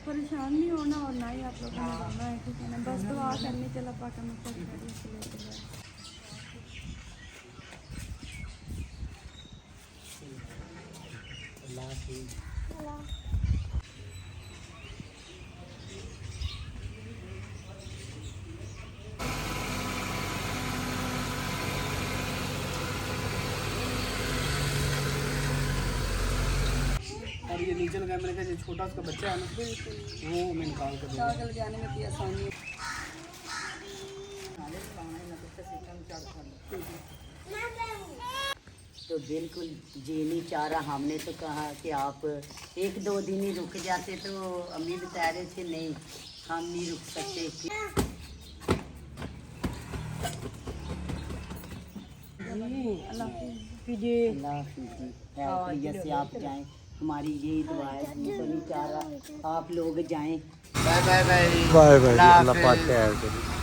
परेशान नहीं होना और ना ही आप लोगों ने होना है, ठीक है ना। बस दुआ करनी चला पाक मतलब लेके जाए। और ये नीचे लगा, मैंने कहा जो छोटा उसका बच्चा है ना, वो मैं निकाल कर दूँगा। चाकल जाने में भी आसानी तो बिल्कुल जी नहीं चाह रहा। हमने तो कहा कि आप 1-2 दिन ही रुक जाते, तो अम्मी बता रहे थे नहीं हम नहीं रुक सकते। अल्लाह हाफिज़ से आप जाएं, हमारी यही दुआ है। तो नहीं चाह रहा आप लोग जाएं। Bye bye bye bye bye, अल्लाह पाक खैर करे।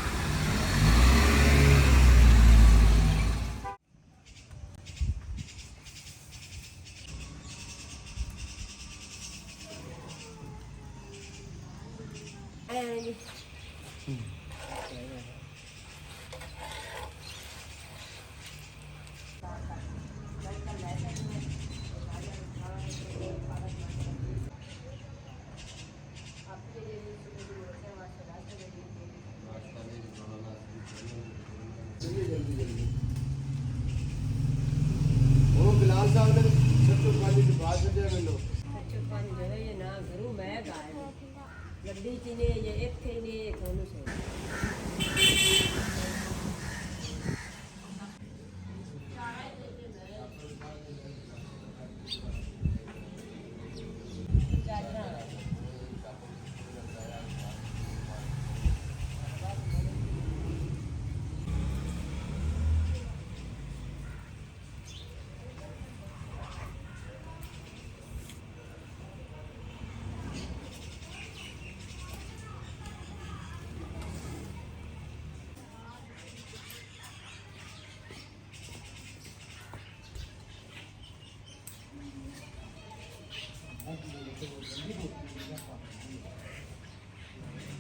वो बिलाल साहब ने छत्तर पानी की बात कर दिया मैंने। ये ना घरू मैं गाय गड्डी चीने ये एक थे ने कोनु से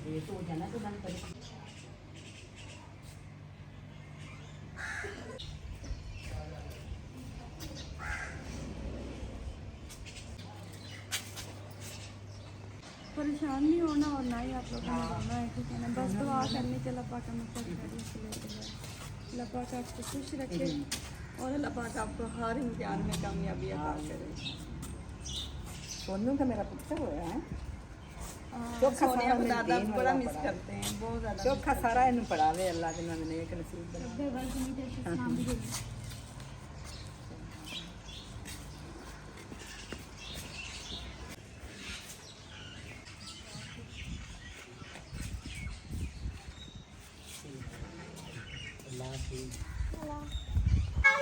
ये तो हो जाना तो बंद कर। परेशान नहीं होना और ना ही आप लोगों ने होना है, ठीक है ना। बस दुआ करनी चला पाक मतलब लेके जाए। अल्लाह पाक आपको खुश रखे और अल्लाह पाक आपको हर इम्तिहान में कामयाबी अता करे। सोनू का मेरा पुत्र हुआ है। सोनिया को दादा बड़ा मिस करते हैं, बहुत ज़्यादा। चोखा सारा इन पढ़ावे अल्लाह के नाम ने एक नसीब बना।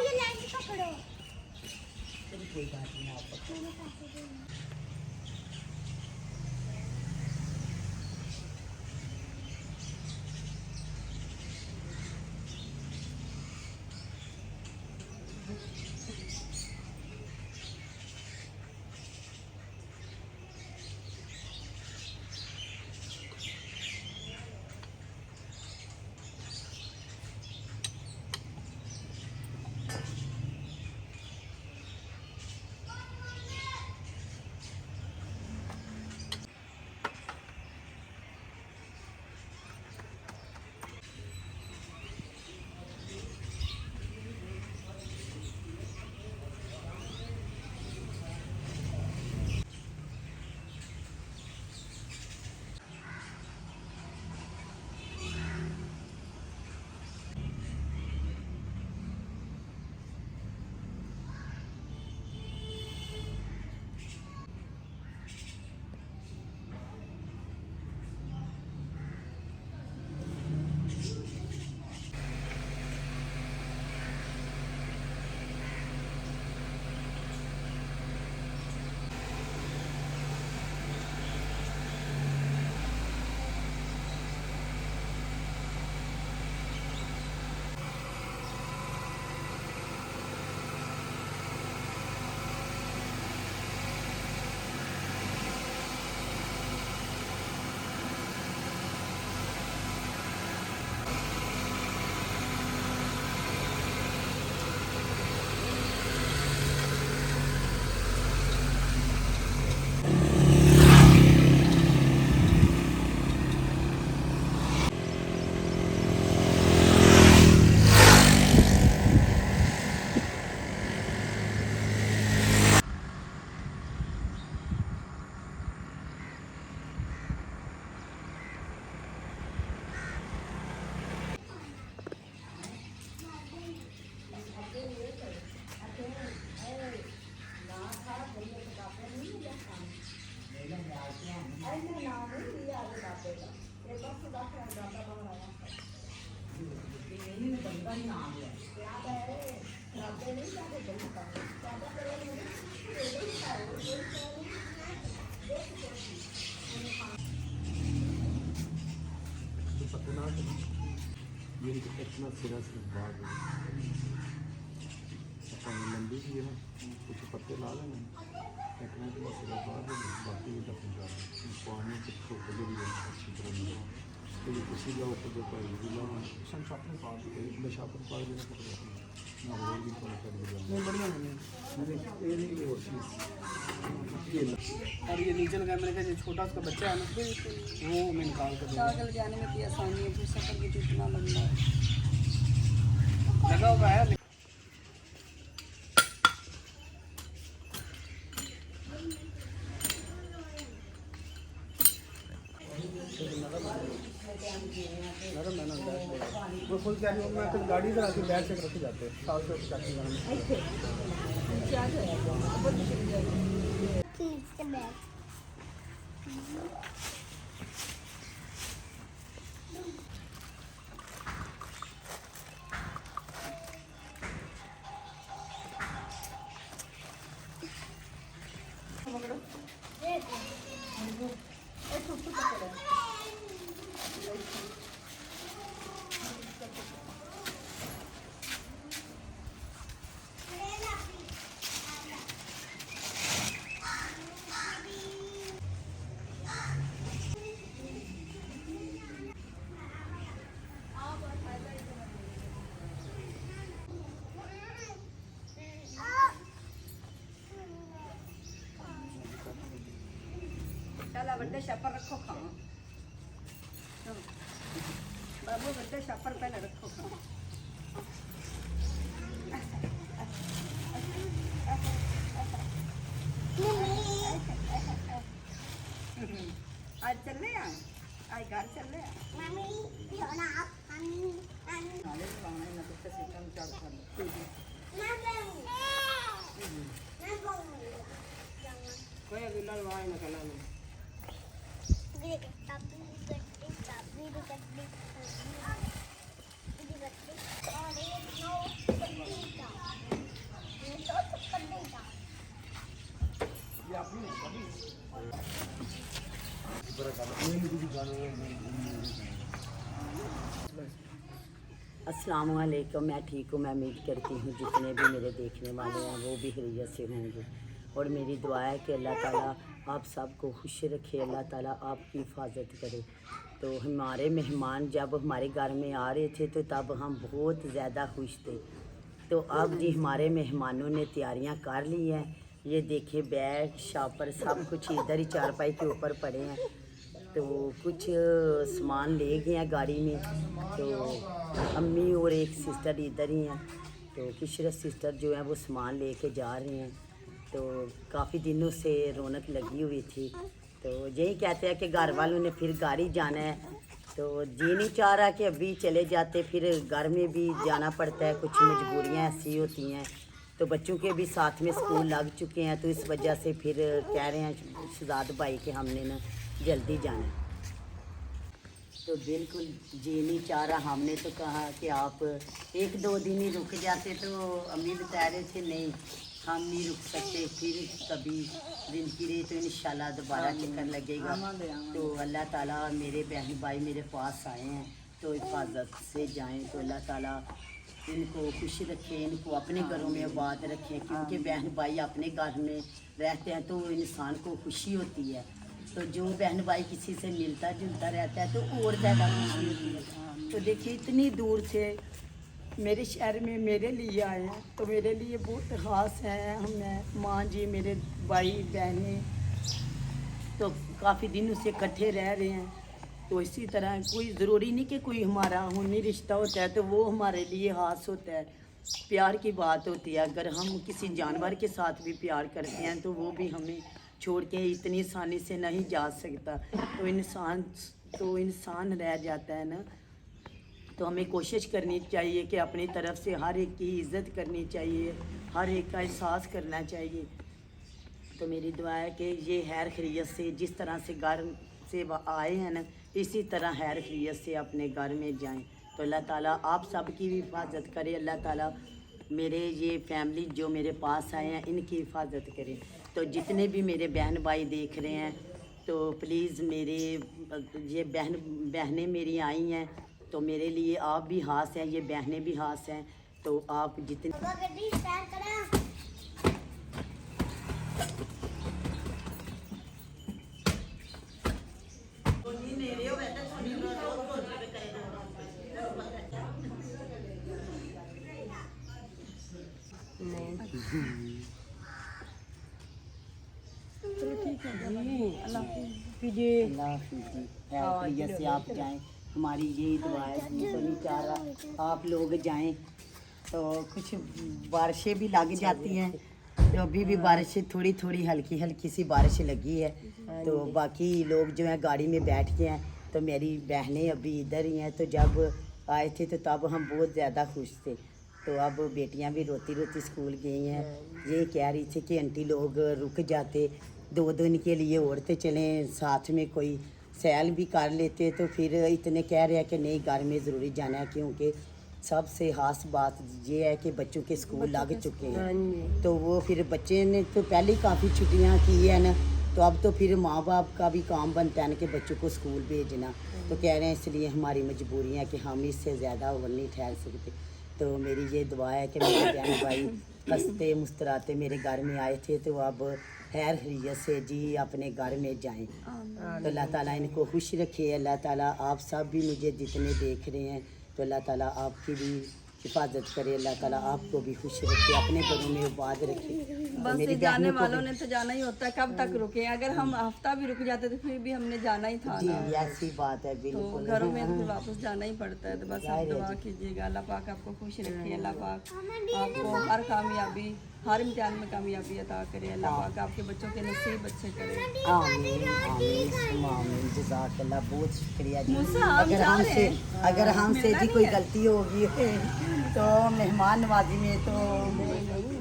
ये लाइन पकड़ो। कोई बात नहीं आप पकड़ो। ये इतना सिरा सिर्फ बाग है लंबी की है ना कुछ पत्ते ला लेना इतना इतना सिरा बाग है बाकी भी दफन जा रहा है पानी से खोखले भी अच्छी तरह मिला तो ये किसी का ऊपर जो पाई जिला शमशापन पार्क शमशापन पार्क जो ना वो भी थोड़ा कर दिया नहीं बढ़िया नहीं ये नहीं और चीज़ और ये नीचे कैमरे का जो छोटा उसका बच्चा है ना वो मैं निकाल कर दूँगा। पागल जाने में भी आसानी है, फिर सफर भी जितना लंबा है। लगा हुआ है नरम है ना वो फुल कैरी में कुछ गाड़ी से आके बैठ से रखे जाते हैं 700 50 ग्राम क्या जाएगा बहुत मुश्किल जाएगा। चला बड्डे छापर रखो खाओ बाबू, बड्डे छापर पहले रखो खाओ। आज चलने आज घर चलने कोई अभी लड़वाए ना कला में अस्सलाम वालेकुम। मैं ठीक हूँ। मैं उम्मीद करती हूँ जितने भी मेरे देखने वाले हैं वो भी खैरियत से होंगे और मेरी दुआ है कि अल्लाह ताला आप सबको खुश रखे, अल्लाह ताला आपकी हिफाजत करे। तो हमारे मेहमान जब हमारे घर में आ रहे थे तो तब हम बहुत ज़्यादा खुश थे। तो अब जी हमारे मेहमानों ने तैयारियां कर ली हैं। ये देखिए बैग शापर सब कुछ इधर ही चारपाई के ऊपर पड़े हैं। तो कुछ सामान ले गए हैं गाड़ी में। तो अम्मी और एक सिस्टर इधर ही हैं। तो किशरत सिस्टर जो है वो सामान लेके जा रहे हैं। तो काफ़ी दिनों से रौनक लगी हुई थी। तो यही कहते हैं कि घर वालों ने फिर गाड़ी जाना है। तो जी नहीं चाह रहा कि अभी चले जाते, फिर घर में भी जाना पड़ता है, कुछ मजबूरियां ऐसी होती हैं। तो बच्चों के भी साथ में स्कूल लग चुके हैं, तो इस वजह से फिर कह रहे हैं शहजाद भाई कि हमने ना जल्दी जाना है। तो बिल्कुल जी नहीं चाह रहा। हमने तो कहा कि आप 1-2 दिन ही रुक जाते, तो अम्मी बता रहे थे नहीं हम नहीं रुक सकते, फिर कभी ज़िंदगी रही तो इंशाल्लाह दोबारा चक्कर लगेगा। तो अल्लाह ताला मेरे बहन भाई मेरे पास आए हैं तो हिफाजत से जाएं। तो अल्लाह ताला इनको खुश रखे, इनको अपने घरों में आबाद रखें, क्योंकि बहन भाई अपने घर में रहते हैं तो इंसान को खुशी होती है। तो जो बहन भाई किसी से मिलता जुलता रहता है तो और ज़्यादा खुशी होती है। तो देखिए इतनी दूर से मेरे शहर में मेरे लिए आए हैं, तो मेरे लिए बहुत ख़ास है। हम माँ जी मेरे भाई बहनें तो काफ़ी दिनों से इकट्ठे रह रहे हैं। तो इसी तरह कोई ज़रूरी नहीं कि कोई हमारा खूनी रिश्ता होता है तो वो हमारे लिए ख़ास होता है। प्यार की बात होती है। अगर हम किसी जानवर के साथ भी प्यार करते हैं तो वो भी हमें छोड़ के इतनी आसानी से नहीं जा सकता। तो इंसान रह जाता है ना। तो हमें कोशिश करनी चाहिए कि अपनी तरफ से हर एक की इज़्ज़त करनी चाहिए, हर एक का एहसास करना चाहिए। तो मेरी दुआ है कि ये खैर खैरियत से जिस तरह से घर से आए हैं ना, इसी तरह खैर खैरियत से अपने घर में जाएं। तो अल्लाह ताला आप सब की भी हिफाजत करे। अल्लाह ताला मेरे ये फैमिली जो मेरे पास आए हैं इनकी हिफाजत करें। तो जितने भी मेरे बहन भाई देख रहे हैं तो प्लीज़ मेरे ये बहनें मेरी आई हैं तो मेरे लिए आप भी खास हैं, ये बहनें भी खास हैं। तो आप जितने चलो ठीक है, अल्लाह हाफिज़। अल्लाह हाफिज़ जी, खैरियत से आप जाएं, हमारी यही दुआ है जी। तो नहीं चाह रहा आप लोग जाएं। तो कुछ बारिशें भी लग जाती हैं, तो अभी भी बारिशें थोड़ी थोड़ी हल्की हल्की सी बारिश लगी है। तो बाकी लोग जो हैं गाड़ी में बैठ के हैं, तो मेरी बहनें अभी इधर ही हैं। तो जब आए थे तो तब हम बहुत ज़्यादा खुश थे। तो अब बेटियां भी रोती रोती स्कूल गई हैं। ये कह रही थी कि आंटी लोग रुक जाते 2 दिन के लिए, औरतें चलें साथ में कोई सैल भी कर लेते। तो फिर इतने कह रहे हैं कि नहीं घर में ज़रूरी जाना है, क्योंकि सबसे खास बात ये है कि बच्चों के स्कूल लग चुके हैं। तो वो फिर बच्चे ने तो पहले ही काफ़ी छुट्टियां की है ना, तो अब तो फिर माँ बाप का भी काम बनता है ना कि बच्चों को स्कूल भेजना। तो कह रहे हैं इसलिए हमारी मजबूरी है कि हम इससे ज़्यादा और नहीं ठहर सकते। तो मेरी ये दुआ है कि मेरे बहन भाई हंसते मुस्कुराते मेरे घर में आए थे, तो अब खैर खैरियत से जी अपने घर में जाएं। तो अल्लाह ताला इनको खुश रखे। अल्लाह ताला आप सब भी मुझे जितने देख रहे हैं तो अल्लाह ताला आपकी भी हिफाजत करे। अल्लाह ताला आपको भी खुश रखे, अपने घरों में आबाद रखे। बस मेरी जाने बहनों को वालों ने तो जाना ही होता है, कब तक रुके। अगर हम हफ्ता भी रुक जाते तो फिर भी हमने जाना ही था जी ना। ऐसी बात है तो बिल्कुल। घरों में तो फिर वापस जाना ही पड़ता है। तो बस आप दुआ कीजिएगा, अल्लाह पाक आपको खुश रखे, अल्लाह पाक आपको हर कामयाबी, हर इम्तिहान में कामयाबी अता करे। अल्लाह पाक आपके बच्चों के नसीब अच्छे करे। आमीन आमीन आमीन, जज़ाकल्लाह, बहुत शुक्रिया जी। मुझसे आप अगर हमसे जी कोई गलती होगी तो मेहमान नवाजी में तो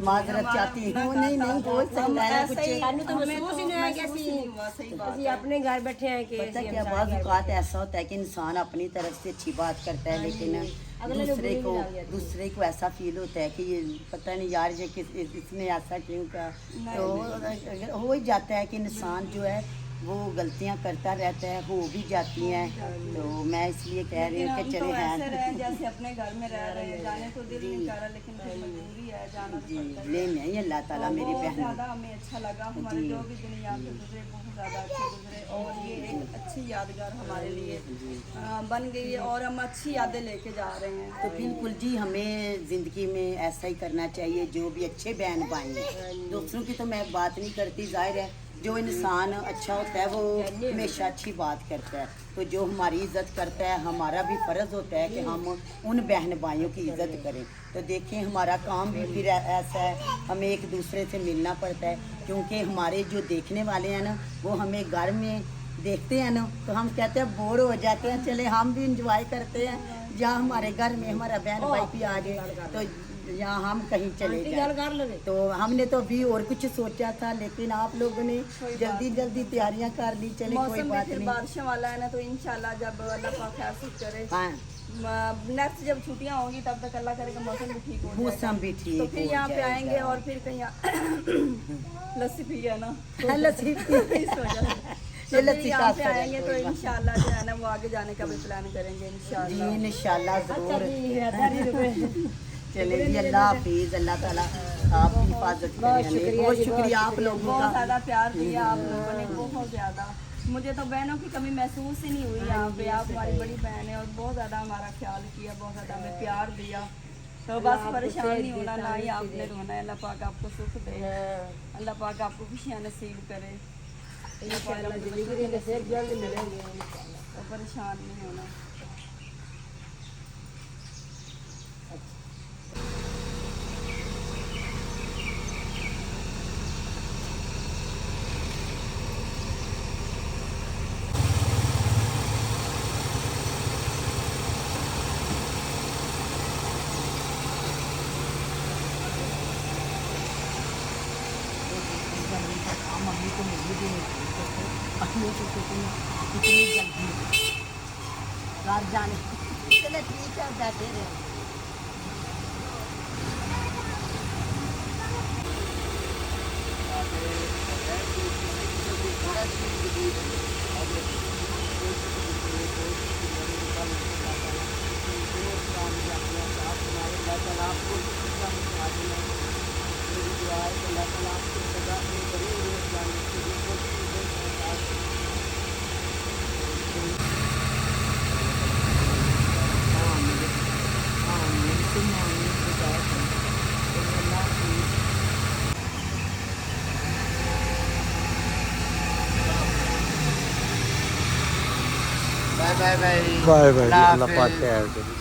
माजरत चाहती हूँ। नहीं नहीं हो सकता है कुछ। ਸਾਨੂੰ ਤਾਂ ਮਹਿਸੂਸ ਹੀ ਨਹੀਂ ਹੋਇਆ ਕਿ ਅਸੀਂ ਆਪਣੇ ਘਰ बैठे हैं कि पता क्या बाज़ औक़ात ऐसा होता है कि इंसान अपनी तरफ से अच्छी बात करता है, लेकिन दूसरे को ऐसा फील होता है कि ये पता नहीं यार ये इसने ऐसा क्यों कहा। तो अगर हो ही जाता है कि इंसान जो है वो गलतियां करता रहता है, हो भी जाती हैं। तो मैं इसलिए कह रही हूँ कि चले ऐसे रहे हैं जैसे अपने घर में रह रहे हैं। जाने तो दिल नहीं कर रहा, लेकिन फिर मजबूरी है, जाना तो जी पड़ता है। ले नहीं अल्लाह ताला मेरी बहुत बहन ज़्यादा हमें अच्छा लगा। हमारे जो भी दुनिया से गुजरे बहुत ज़्यादा अच्छे गुजरे, और ये एक अच्छी यादगार हमारे लिए बन गई है, और हम अच्छी यादें लेके जा रहे हैं। तो बिल्कुल जी हमें ज़िंदगी में ऐसा ही करना चाहिए। जो भी अच्छे बहन भाई हैं, दूसरों की तो मैं बात नहीं करती, जाहिर है जो इंसान अच्छा होता है वो हमेशा अच्छी बात करता है। तो जो हमारी इज़्ज़त करता है हमारा भी फ़र्ज़ होता है कि हम उन बहन भाइयों की इज़्ज़त करें। तो देखें हमारा काम भी फिर ऐसा है, हमें एक दूसरे से मिलना पड़ता है, क्योंकि हमारे जो देखने वाले हैं ना वो हमें घर में देखते हैं ना, तो हम कहते हैं बोर हो जाते हैं, चले हम भी इंजॉय करते हैं या हमारे घर में हमारा बहन भाई भी आ जाए तो या हम कहीं चले जाए। तो हमने तो अभी और कुछ सोचा था, लेकिन आप लोगों ने जल्दी जल्दी तैयारियां कर ली। चले कोई मौसम भी बात फिर नहीं। बारिशों वाला है ना, तो इंशाल्लाह जब अल्लाह पाक खैर करे, हाँ नेक्स्ट जब छुट्टियां होंगी तब तक अल्लाह करेगा मौसम भी ठीक हो जाएगा। मौसम भी तो ठीक फिर हो यहाँ पे आएंगे जाएगा। और फिर कहीं लस्सी पिए ना लस्सी इस वजह से। तो ये फिर लस्सी यहाँ पे का आएंगे तो इंशाल्लाह जो है ना वो आगे जाने का भी प्लान करेंगे जी इंशाल्लाह। इंशाल्लाह ज़रूर। चले जी अल्लाह हाफिज़, अल्लाह ताला आपकी हिफाजत करे। बहुत शुक्रिया आप लोगों बहुत का। ज़्यादा प्यार दिया आप लोगों ने, बहुत ज़्यादा। मुझे तो बहनों की कमी महसूस ही नहीं हुई यहाँ पे। आप हमारी बड़ी बहन है और बहुत ज़्यादा हमारा ख्याल किया, बहुत ज़्यादा हमें प्यार दिया। तो बस परेशान नहीं होना, ना ही आपने रोना है। अल्लाह पाक आपको सुख दे, अल्लाह पाक आपको खुशियाँ नसीब करे, तो परेशान नहीं होना। मम्मी को मिली भी नहीं अपने कितनी जल्दी घर जाने। चले ठीक है बैठे रहे। बाय बाय बाय बाय अल्लाह पाक खैर करे।